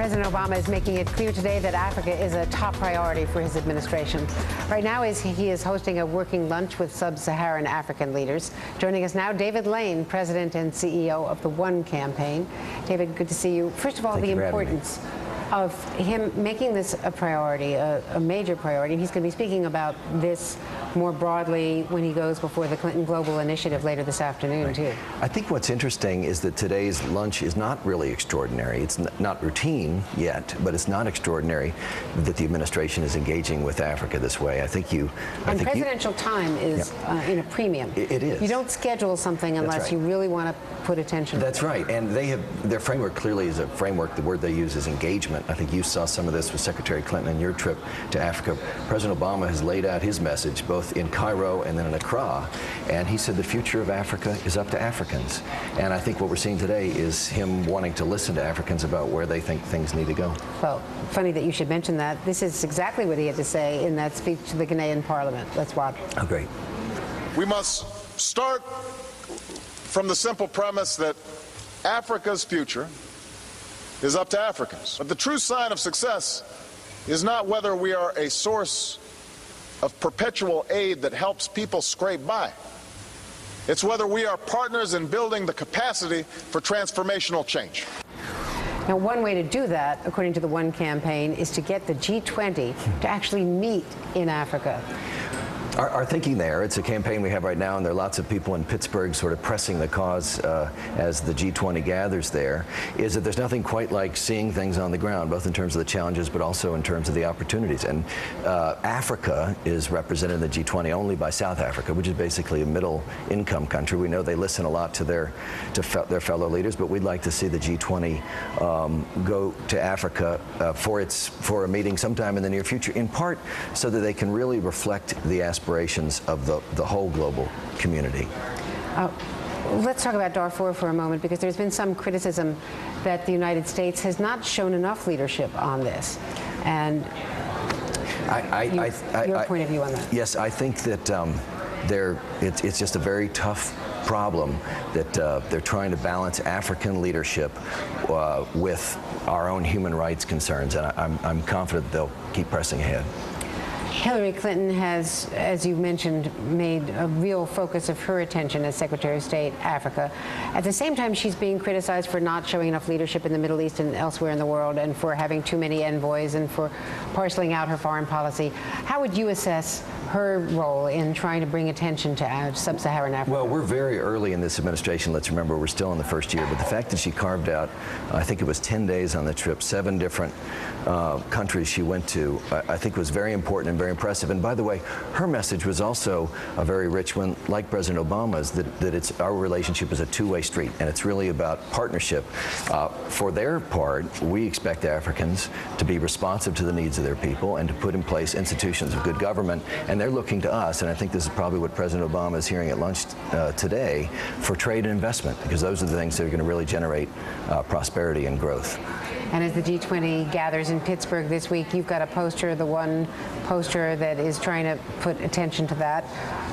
President Obama is making it clear today that Africa is a top priority for his administration. Right now, he is hosting a working lunch with sub-Saharan African leaders. Joining us now, David Lane, President and CEO of the One Campaign. David, good to see you. First of all, the importance of him making this a priority, a major priority. He's going to be speaking about this more broadly when he goes before the Clinton Global Initiative later this afternoon, too. I think what's interesting is that today's lunch is not really extraordinary. It's not routine yet, but it's not extraordinary that the administration is engaging with Africa this way. I think presidential time is in a premium. It is. You don't schedule something unless you really want to put attention to it. That's right. And their framework clearly is a framework. The word they use is engagement. I think you saw some of this with Secretary Clinton on your trip to Africa. President Obama has laid out his message both in Cairo and then in Accra, and he said the future of Africa is up to Africans. And I think what we're seeing today is him wanting to listen to Africans about where they think things need to go. Well, funny that you should mention that. This is exactly what he had to say in that speech to the Ghanaian Parliament. Let's watch. Oh, great. We must start from the simple premise that Africa's future is up to Africans. But the true sign of success is not whether we are a source of perpetual aid that helps people scrape by. It's whether we are partners in building the capacity for transformational change. Now, one way to do that, according to the One Campaign, is to get the G20 to actually meet in Africa. Our thinking there, it's a campaign we have right now, and there are lots of people in Pittsburgh sort of pressing the cause as the G20 gathers there, is that there's nothing quite like seeing things on the ground, both in terms of the challenges but also in terms of the opportunities. And Africa is represented in the G20 only by South Africa, which is basically a middle-income country. We know they listen a lot to their fellow leaders, but we'd like to see the G20 go to Africa for a meeting sometime in the near future, in part so that they can really reflect the aspirations of the whole global community. Let's talk about Darfur for a moment, because there's been some criticism that the United States has not shown enough leadership on this. And your point of view on that? Yes, I think that it's just a very tough problem that they're trying to balance African leadership with our own human rights concerns, and I'm confident they'll keep pressing ahead. Hillary Clinton has, as you mentioned, made a real focus of her attention as Secretary of State, Africa. At the same time, she's being criticized for not showing enough leadership in the Middle East and elsewhere in the world, and for having too many envoys, and for parceling out her foreign policy. How would you assess her role in trying to bring attention to sub-Saharan Africa? Well, we're very early in this administration. Let's remember, we're still in the first year. But the fact that she carved out, I think it was 10 days on the trip, 7 different countries she went to, I think was very important and very impressive. And by the way, her message was also a very rich one, like President Obama's, that our relationship is a two-way street, and it's really about partnership. For their part, we expect Africans to be responsive to the needs of their people and to put in place institutions of good government, and they're looking to us, and I think this is probably what President Obama is hearing at lunch today, for trade and investment, because those are the things that are going to really generate prosperity and growth. And as the G20 gathers in Pittsburgh this week, you've got a poster, the One poster that is trying to put attention to that.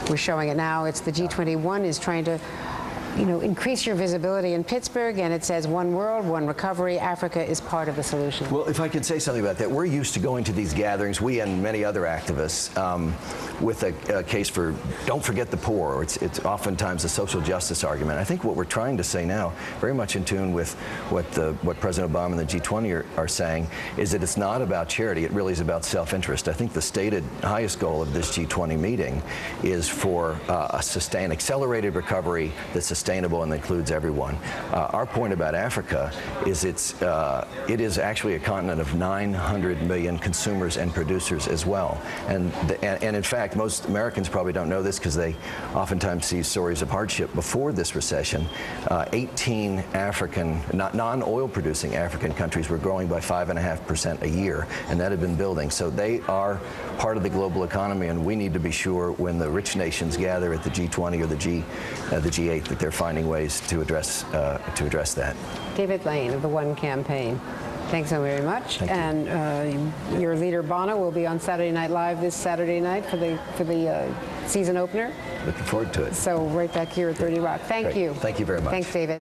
We're showing it now. It's the G21 is trying to, increase your visibility in Pittsburgh, and it says one world, one recovery. Africa is part of the solution. Well, if I could say something about that, we're used to going to these gatherings, we and many other activists, with a case for don't forget the poor. It's oftentimes a social justice argument. I think what we're trying to say now, very much in tune with what President Obama and the G20 are saying, is that it's not about charity. It really is about self-interest. I think the stated highest goal of this G20 meeting is for a sustained, accelerated recovery that's sustainable and includes everyone. Our point about Africa is it is actually a continent of 900 million consumers and producers as well. And in fact, most Americans probably don't know this because they oftentimes see stories of hardship. Before this recession, 18 African, non-oil producing African countries were growing by 5.5% a year, and that had been building. So they are part of the global economy, and we need to be sure when the rich nations gather at the G20 or the G8 that they're finding ways to address that. David Lane of the One Campaign. Thanks so very much. Thank you. And your leader Bono will be on Saturday Night Live this Saturday night for the season opener. Looking forward to it. So right back here at 30 Rock. Thank you. Thank you very much. Thanks, David.